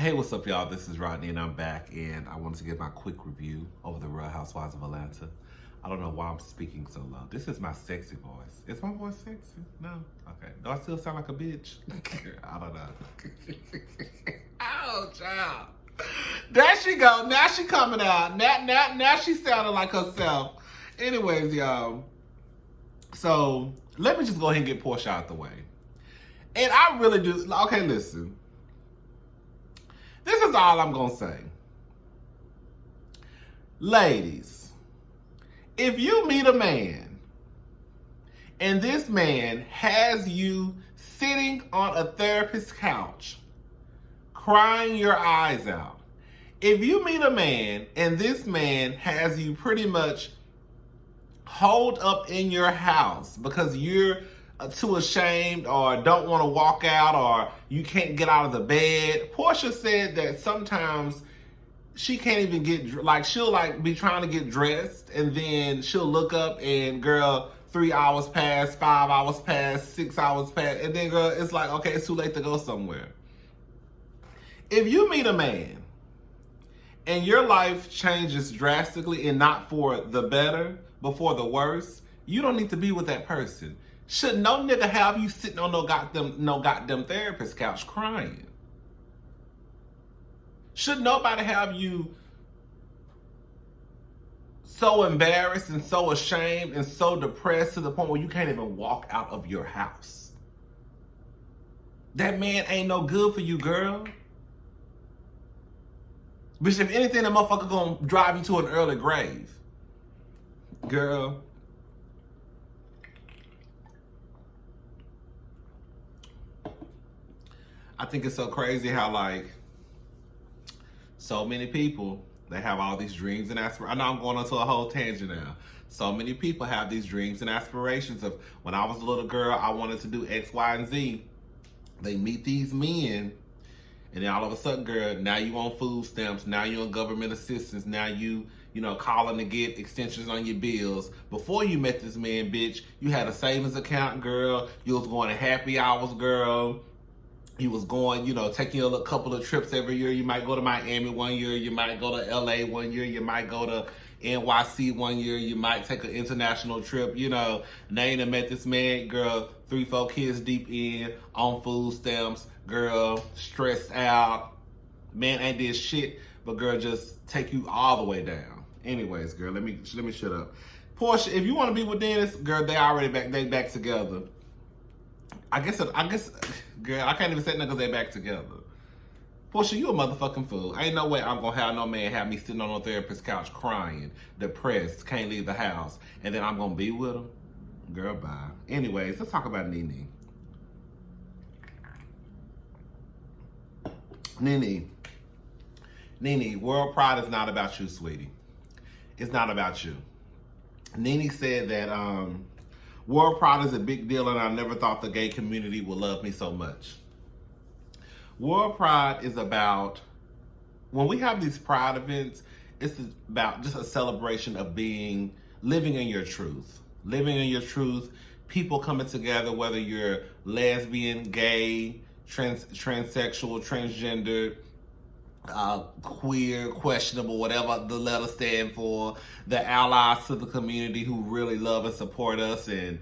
Hey, what's up, y'all? This is Rodney, and I'm back, and I wanted to give my quick review over the Real Housewives of Atlanta. I don't know why I'm speaking so low. This is my sexy voice. Is my voice sexy? No? Okay. Do I still sound like a bitch? I don't know. Oh, child. There she go. Now she coming out. Now she sounding like herself. Anyways, y'all. So, let me just go ahead and get Portia out the way. And I really do. Okay, listen. This is all I'm going to say. Ladies, if you meet a man and this man has you sitting on a therapist's couch, crying your eyes out, if you meet a man and this man has you pretty much holed up in your house because you're too ashamed or don't want to walk out or you can't get out of the bed. Portia said that sometimes she can't even get, like, she'll like be trying to get dressed and then she'll look up and girl, 3 hours pass, 5 hours pass, 6 hours pass, and then girl, it's like, okay, it's too late to go somewhere. If you meet a man and your life changes drastically and not for the better, but for the worse, you don't need to be with that person. Should no nigga have you sitting on no goddamn therapist couch crying? Should nobody have you so embarrassed and so ashamed and so depressed to the point where you can't even walk out of your house? That man ain't no good for you, girl. Bitch, if anything, that motherfucker gonna drive you to an early grave. Girl. I think it's so crazy how, like, so many people, they have all these dreams and aspirations. I know I'm going onto a whole tangent now. So many people have these dreams and aspirations of, when I was a little girl, I wanted to do X, Y, and Z. They meet these men, and then all of a sudden, girl, now you on food stamps, now you on government assistance, now you calling to get extensions on your bills. Before you met this man, bitch, you had a savings account, girl. You was going to happy hours, girl. You was going, taking a couple of trips every year. You might go to Miami one year. You might go to LA one year. You might go to NYC one year. You might take an international trip. Nene met this man, girl, 3-4 kids deep in, on food stamps, girl, stressed out. Man ain't did shit, but girl, just take you all the way down. Anyways, girl, let me shut up. Portia, if you want to be with Dennis, girl, they back together. I guess, girl, I can't even say nothing because they back together. Portia, you a motherfucking fool. Ain't no way I'm gonna have no man have me sitting on a therapist's couch crying, depressed, can't leave the house, and then I'm gonna be with him? Girl, bye. Anyways, let's talk about Nene. Nene, world pride is not about you, sweetie. It's not about you. Nene said that, world pride is a big deal, and I never thought the gay community would love me so much. World pride is about, when we have these pride events, it's about just a celebration of living in your truth. Living in your truth, people coming together, whether you're lesbian, gay, transsexual, transgender, queer, questionable, whatever the letters stand for, the allies to the community who really love and support us. And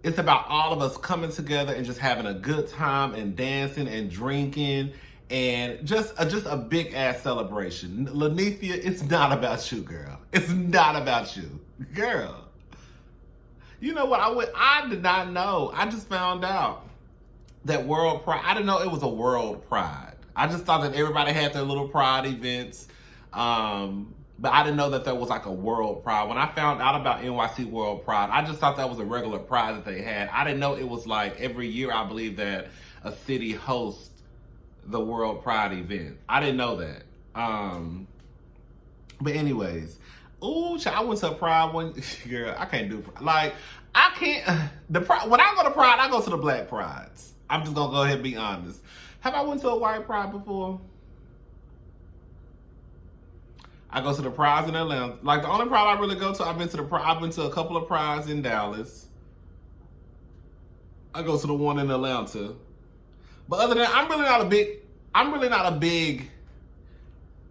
it's about all of us coming together and just having a good time and dancing and drinking and just a big ass celebration. Lanithia, it's not about you, girl. It's not about you, girl. You know what? I did not know. I just found out that world pride. I didn't know it was a world pride. I just thought that everybody had their little pride events, but I didn't know that there was like a world pride. When I found out about NYC World Pride, I just thought that was a regular pride that they had. I didn't know it was like every year, I believe, that a city hosts the World Pride event. I didn't know that. But anyways, I went to a pride one, girl, I can't do, like, I can't, when I go to pride, I go to the black prides. I'm just gonna go ahead and be honest. Have I went to a white pride before? I go to the prides in Atlanta. Like, the only pride I really go to, I've been to a couple of prides in Dallas. I go to the one in Atlanta. But other than that, I'm really not a big I'm really not a big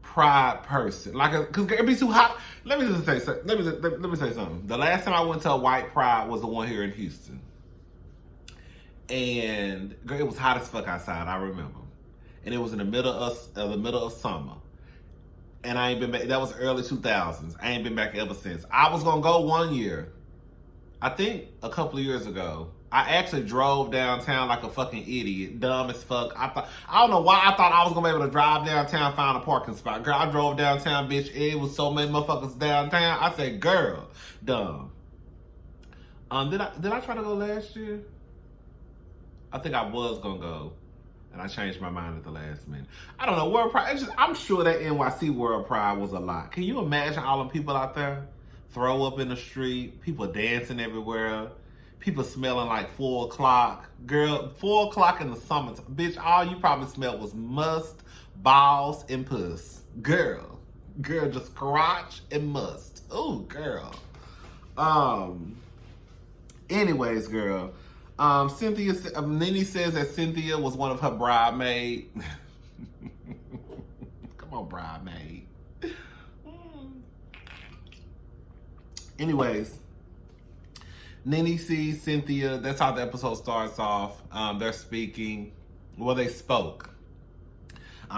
pride person. Like, cause it'd be too hot. Let me say something. The last time I went to a white pride was the one here in Houston, and girl, it was hot as fuck outside. I remember, and it was in the middle of summer. And I ain't been back. That was early 2000s. I ain't been back ever since. I was gonna go one year. I think a couple of years ago. I actually drove downtown like a fucking idiot, dumb as fuck. I don't know why I thought I was gonna be able to drive downtown, find a parking spot. Girl, I drove downtown, bitch. It was so many motherfuckers downtown. I said, girl, dumb. Did I try to go last year? I think I was gonna go. And I changed my mind at the last minute. I don't know, World Pride, I'm sure that NYC World Pride was a lot. Can you imagine all the people out there? Throw up in the street, people dancing everywhere, people smelling like 4 o'clock. Girl, 4 o'clock in the summer, bitch, all you probably smelled was must, balls, and puss. Girl, just crotch and must. Ooh, girl. Anyways, girl. Cynthia, Nene says that Cynthia was one of her bridemaid. Come on, bridemaid. Anyways, Nene sees Cynthia. That's how the episode starts off. They're speaking. Well, they spoke.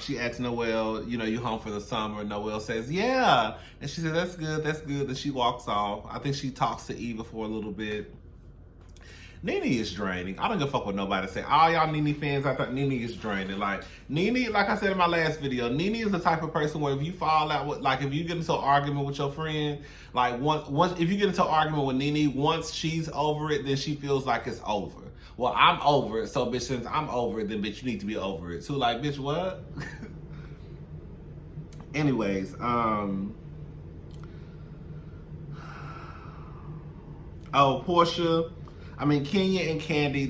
She asks Noelle, you home for the summer? Noelle says, yeah. And she says, that's good. And she walks off. I think she talks to Eva for a little bit. Nene is draining. I don't give a fuck what nobody say. All y'all Nene fans, I thought Nene is draining. Like, Nene, like I said in my last video, Nene is the type of person where if you fall out with, like, if you get into an argument with your friend, like, once if you get into an argument with Nene, once she's over it, then she feels like it's over. Well, I'm over it, so bitch, since I'm over it, then bitch, you need to be over it too. Like, bitch, what? Anyways, Portia. Kenya and Candy,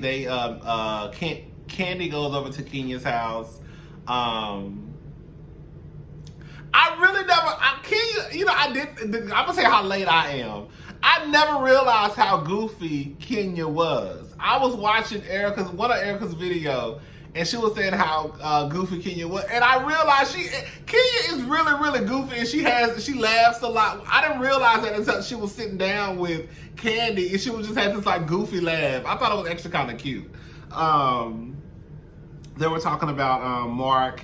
Candy goes over to Kenya's house. I'm gonna say how late I am. I never realized how goofy Kenya was. I was watching one of Erica's video, and she was saying how goofy Kenya was, and I realized Kenya is really, really goofy, and she laughs a lot. I didn't realize that until she was sitting down with Candy, and she was just had this like goofy laugh. I thought it was actually kind of cute. They were talking about Mark,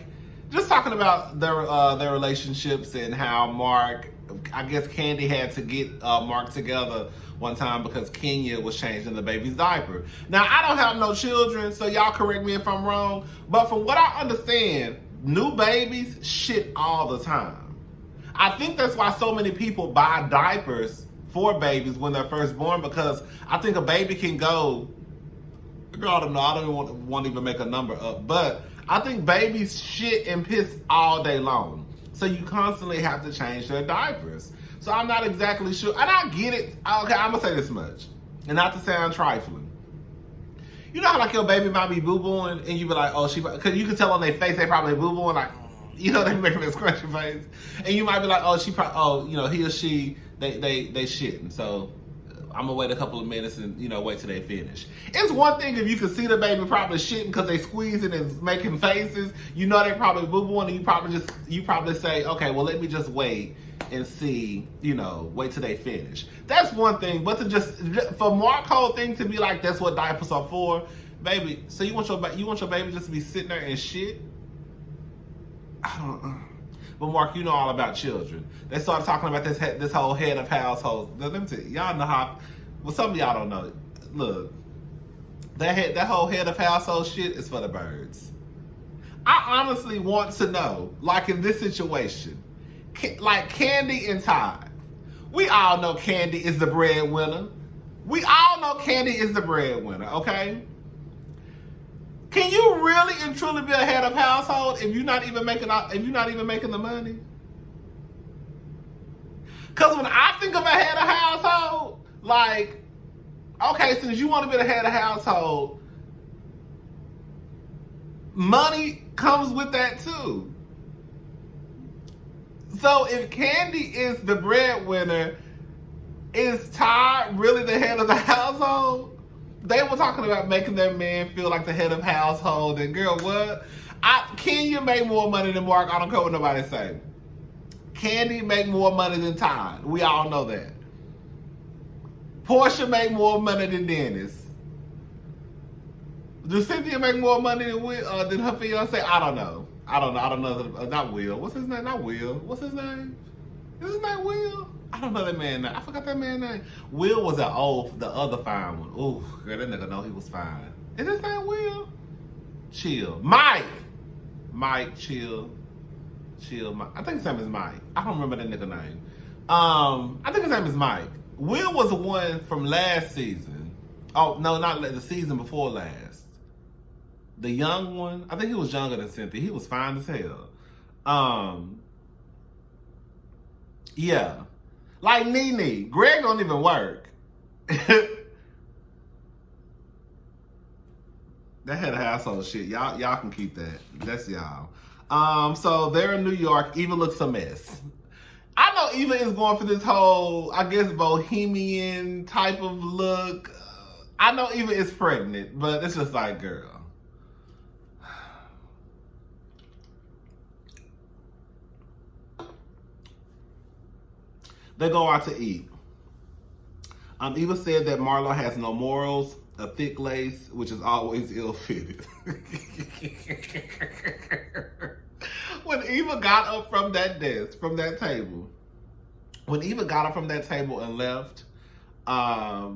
just talking about their relationships and how Mark, I guess Candy had to get Mark together one time because Kenya was changing the baby's diaper. Now, I don't have no children, so y'all correct me if I'm wrong, but from what I understand, new babies shit all the time. I think that's why so many people buy diapers for babies when they're first born, because I think a baby can go, I don't know, I don't even want to even make a number up, but I think babies shit and piss all day long. So you constantly have to change their diapers. So I'm not exactly sure. And I get it. Okay, I'm going to say this much. And not to sound trifling. You know how like your baby might be boo-booing and you be like, oh, because you can tell on their face they probably boo-booing, like, they making this scrunchy face. And you might be like, oh, he or she, they shitting. So I'm gonna wait a couple of minutes and wait till they finish. It's one thing if you can see the baby probably shitting because they squeezing and making faces. They probably boo-booing, and you probably say, okay, well let me just wait and see, wait till they finish. That's one thing, but to just for Mark whole thing to be like that's what diapers are for, baby. So you want your baby just to be sitting there and shit? I don't know. But Mark, you know all about children. They started talking about this whole head of household. Let me tell you, y'all know how. Well, some of y'all don't know. Look, that whole head of household shit is for the birds. I honestly want to know, like in this situation, like Candy and Todd. We all know Candy is the breadwinner. Okay? Can you really and truly be a head of household if you're not even making the money? Because when I think of a head of household, like, okay, since you want to be the head of household, money comes with that too. So if Candy is the breadwinner, is Todd really the head of the household? They were talking about making their man feel like the head of household, and girl, what? Kenya make more money than Mark. I don't care what nobody say. Candy make more money than Todd. We all know that. Portia make more money than Dennis. Does Cynthia make more money than her fiance? I don't know. I don't know. Not Will. What's his name? Not Will. What's his name? Is his name Will? I don't know that man's name. I forgot that man's name. Will was the other fine one. Ooh, girl, that nigga know he was fine. Is his name Will? Chill. Mike, chill. Mike. I think his name is Mike. I don't remember that nigga name. I think his name is Mike. Will was the one from last season. Oh, no, not the season before last. The young one. I think he was younger than Cynthia. He was fine as hell. Yeah. Like Nene. Greg don't even work. That had a household shit. Y'all can keep that. That's y'all. So they're in New York. Eva looks a mess. I know Eva is going for this whole, I guess, bohemian type of look. I know Eva is pregnant, but it's just like, girl. They go out to eat. Eva said that Marlo has no morals, a thick lace, which is always ill-fitted. When Eva got up from that desk, from that table, when Eva got up from that table and left, I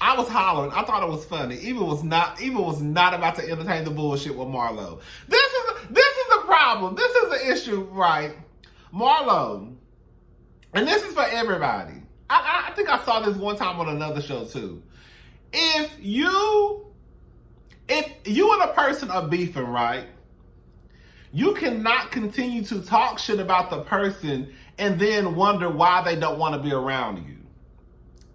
was hollering. I thought it was funny. Eva was not about to entertain the bullshit with Marlo. This is a problem. This is an issue, right? Marlo, and this is for everybody. I think I saw this one time on another show too. If you and a person are beefing, right? You cannot continue to talk shit about the person and then wonder why they don't want to be around you.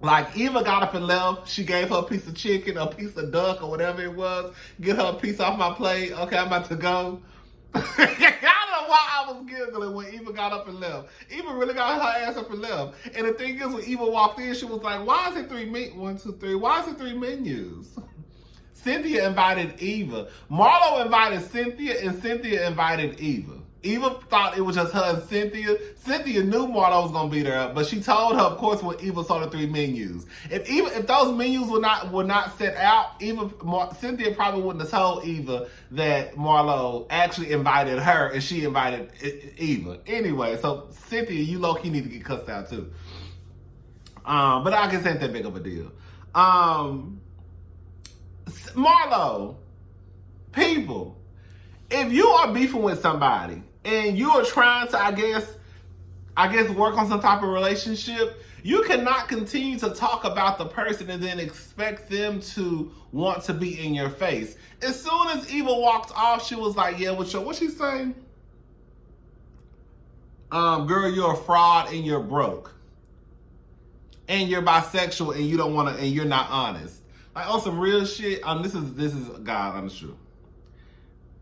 Like, Eva got up and left. She gave her a piece of chicken, a piece of duck, or whatever it was. Get her a piece off my plate. Okay, I'm about to go. I don't know why I was giggling when Eva got up and left. Eva really got her ass up and left. And the thing is, when Eva walked in, she was like, why is it why is it three menus? Cynthia invited Eva. Marlo invited Cynthia, and Cynthia invited Eva. Eva thought it was just her and Cynthia. Cynthia knew Marlo was gonna be there, but she told her, of course, when Eva saw the three menus. If those menus were not set out, Cynthia probably wouldn't have told Eva that Marlo actually invited her and she invited Eva. Anyway, so Cynthia, you low-key need to get cussed out too. But I guess it ain't that big of a deal. Marlo, people, if you are beefing with somebody and you are trying to, I guess work on some type of relationship, you cannot continue to talk about the person and then expect them to want to be in your face. As soon as Eva walked off, she was like, yeah, what's she saying? Girl, you're a fraud and you're broke. And you're bisexual and you don't want to, and you're not honest. Like, on some real shit, this is God honest truth.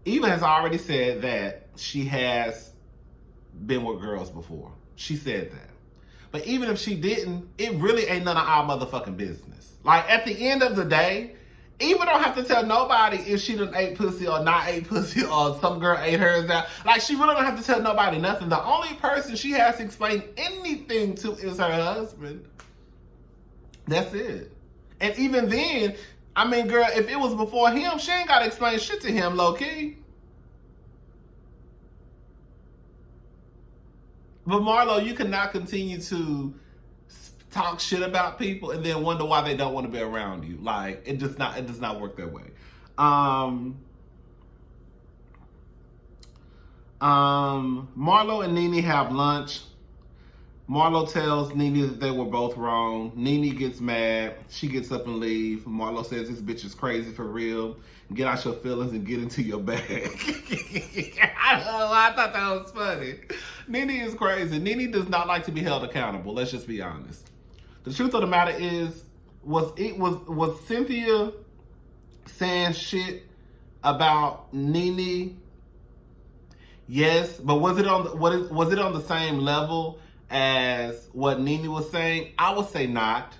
Eva has already said that she has been with girls before. She said that. But even if she didn't, it really ain't none of our motherfucking business. Like, at the end of the day, Eva don't have to tell nobody if she done ate pussy or not ate pussy or some girl ate hers out. Like, she really don't have to tell nobody nothing. The only person she has to explain anything to is her husband. That's it. And even then, I mean, girl, if it was before him, she ain't got to explain shit to him, low-key. But Marlo, you cannot continue to talk shit about people and then wonder why they don't want to be around you. Like, it does not work that way. Marlo and Nene have lunch. Marlo tells Nene that they were both wrong. Nene gets mad. She gets up and leaves. Marlo says, this bitch is crazy for real. Get out your feelings and get into your bag. I thought that was funny. Nene is crazy. Nene does not like to be held accountable. Let's just be honest. The truth of the matter is, was Cynthia saying shit about Nene? Yes, but was it on the same level as what Nene was saying? I would say not.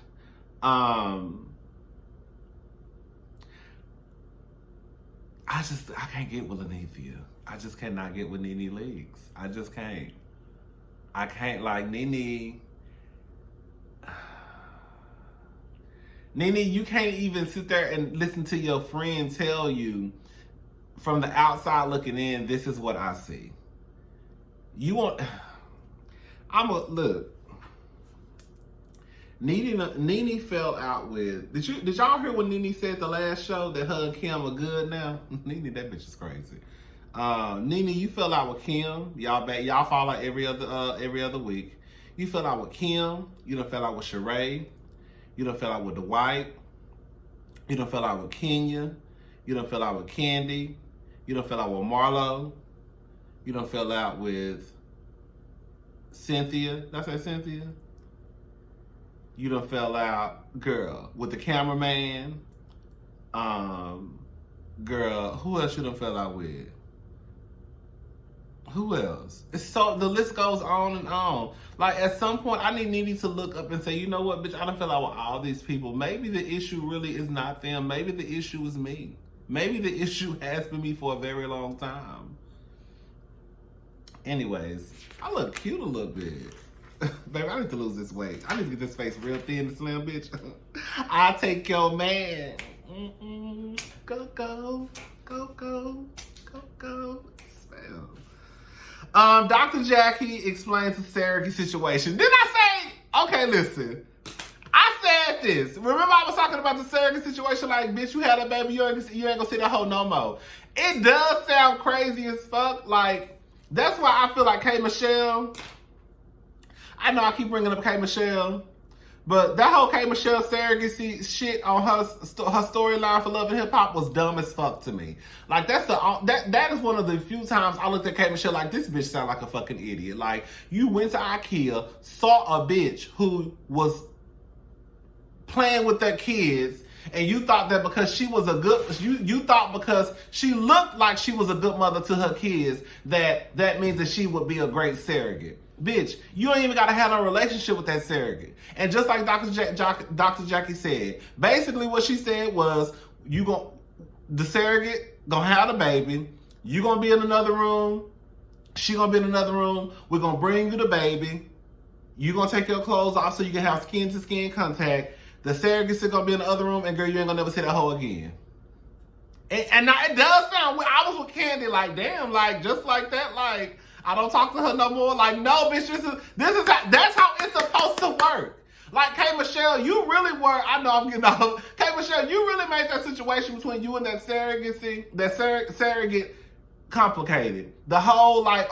I can't get with Lanithia. I just cannot get with Nene Leaks. I just can't. I can't, like, Nene. Nene, you can't even sit there and listen to your friend tell you from the outside looking in, this is what I see. You want, look. Nene fell out with, did y'all hear what Nene said the last show, that her and Kim are good now? Nene, that bitch is crazy. Nene, you fell out with Kim. Y'all fall out every other week. You fell out with Kim. You done fell out with Sheree. You done fell out with Dwight. You done fell out with Kenya. You done fell out with Candy. You done fell out with Marlo. You done fell out with Cynthia. Did I say Cynthia? You done fell out, girl, with the cameraman. Girl, who else you done fell out with? Who else? The list goes on and on. Like, at some point, I need Nene to look up and say, you know what, bitch, I done fell out with all these people. Maybe the issue really is not them. Maybe the issue is me. Maybe the issue has been me for a very long time. Anyways, I look cute a little bit. Baby, I need to lose this weight. I need to get this face real thin and slim, bitch. I'll take your man. Go, go, go, go, go, go. Spell. Dr. Jackie explains the surrogate situation. Didn't I say? Okay, listen. I said this. Remember I was talking about the surrogate situation? Like, bitch, you had a baby, you ain't gonna see that hoe no more. It does sound crazy as fuck. Like, that's why I feel like K. Michelle. I know I keep bringing up K. Michelle, but that whole K. Michelle surrogacy shit on her storyline for Love and Hip Hop was dumb as fuck to me. Like, that is one of the few times I looked at K. Michelle like, this bitch sound like a fucking idiot. Like, you went to IKEA, saw a bitch who was playing with their kids, and you thought that because she was a good, you thought because she looked like she was a good mother to her kids, that means that she would be a great surrogate. Bitch, you ain't even got to have a relationship with that surrogate. And just like Dr. Jackie said, basically what she said was, the surrogate gonna have the baby, you gonna be in another room, she gonna be in another room, we're gonna bring you the baby, you gonna take your clothes off so you can have skin to skin contact, the surrogate's gonna be in the other room, and girl, you ain't gonna never see that hoe again. And now it does sound weird. I was with Candy like, damn, like, just like that, like, I don't talk to her no more. Like, no, bitch, that's how it's supposed to work. Like, K. Michelle, you really were, I know I'm getting off. K. Michelle, you really made that situation between you and that surrogate complicated. The whole, like,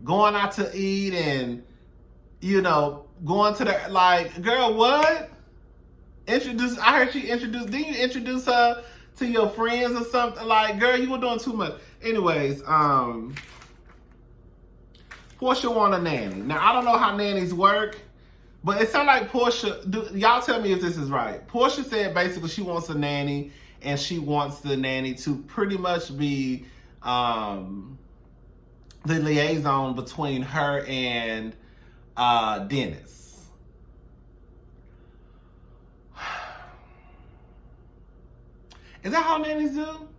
going out to eat and, going to the, like, girl, what? I heard didn't you introduce her to your friends or something? Like, girl, you were doing too much. Anyways, Portia want a nanny. Now, I don't know how nannies work, but it sounds like Portia, y'all tell me if this is right. Portia said basically she wants a nanny, and she wants the nanny to pretty much be the liaison between her and Dennis. Is that how nannies do?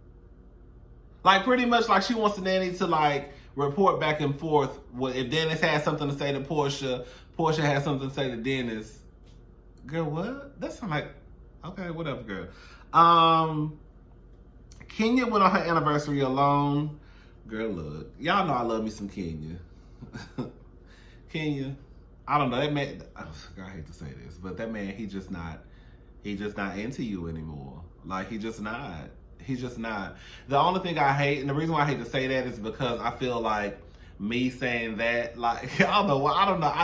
Like, pretty much like she wants the nanny to, like, report back and forth. If Dennis has something to say to Portia, Portia has something to say to Dennis. Girl, what? That sounds like, okay, whatever, girl. Kenya went on her anniversary alone. Girl, look, y'all know I love me some Kenya. Kenya, I don't know, that man, girl, I hate to say this, but that man, he just not into you anymore. Like, he just not. He's just not. The only thing I hate, and the reason why I hate to say that is because I feel like me saying that, like, I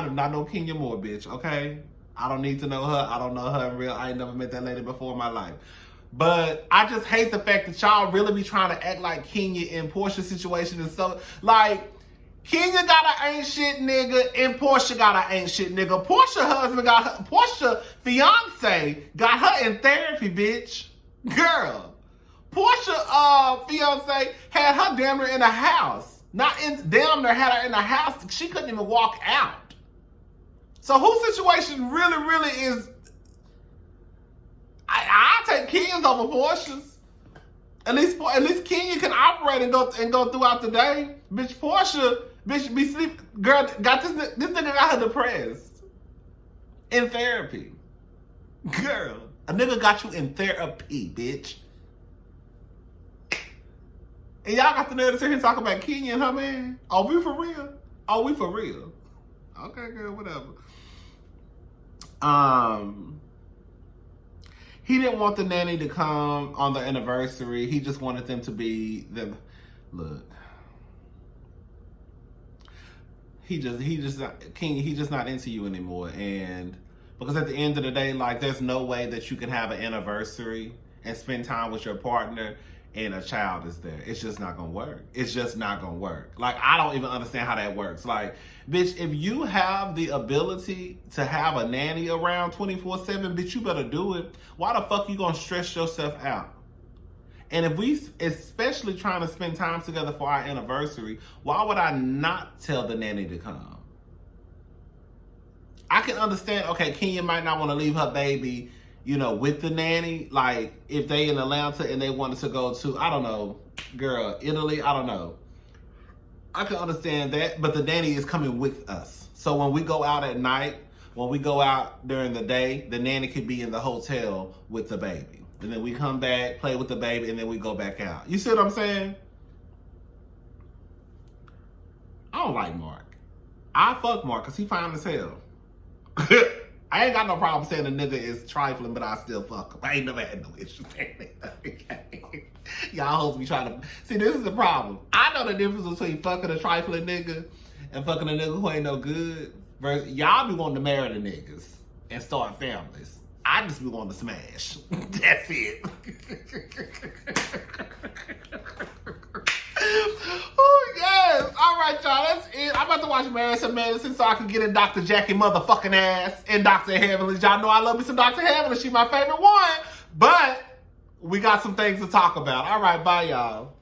do not know Kenya Moore, bitch, okay? I don't need to know her. I don't know her in real. I ain't never met that lady before in my life. But I just hate the fact that y'all really be trying to act like Kenya in Portia's situation is so, like, Kenya got an ain't shit nigga and Portia got an ain't shit nigga. Portia fiance got her in therapy, bitch. Girl. Portia fiance had her damn near in the house. Damn near had her in the house. She couldn't even walk out. So whose situation really is, I take Kenya's over Portia's. At least Kenya can operate and go throughout the day. Bitch, Portia, bitch, be sleep. Girl, got this nigga got her depressed. In therapy. Girl, a nigga got you in therapy, bitch. And y'all got the nerve to sit here and talk about Kenya and her man? Are we for real? Are we for real? Okay, girl, whatever. He didn't want the nanny to come on the anniversary. He just wanted them to be them. Look, he's just not into you anymore. And because at the end of the day, like, there's no way that you can have an anniversary and spend time with your partner and a child is there. It's just not gonna work. It's just not gonna work. Like, I don't even understand how that works. Like, bitch, if you have the ability to have a nanny around 24/7, bitch, you better do it. Why the fuck you gonna stress yourself out? And if we especially trying to spend time together for our anniversary, why would I not tell the nanny to come? I can understand, okay, Kenya might not want to leave her baby, you know, with the nanny. Like, if they in Atlanta and they wanted to go to, I don't know, girl, Italy, I don't know. I can understand that, but the nanny is coming with us. So when we go out at night, when we go out during the day, the nanny could be in the hotel with the baby. And then we come back, play with the baby, and then we go back out. You see what I'm saying? I don't like Mark. I fuck Mark because he fine as hell. I ain't got no problem saying a nigga is trifling, but I still fuck him. I ain't never had no issue saying that. Y'all hoes be trying to... See, this is the problem. I know the difference between fucking a trifling nigga and fucking a nigga who ain't no good. Versus, y'all be wanting to marry the niggas and start families. I just be wanting to smash. That's it. Oh, yes. All right, y'all. That's it. I'm about to watch Married to Medicine so I can get in Dr. Jackie motherfucking ass and Dr. Heavenly. Y'all know I love me some Dr. Heavenly. She's my favorite one. But we got some things to talk about. All right, bye, y'all.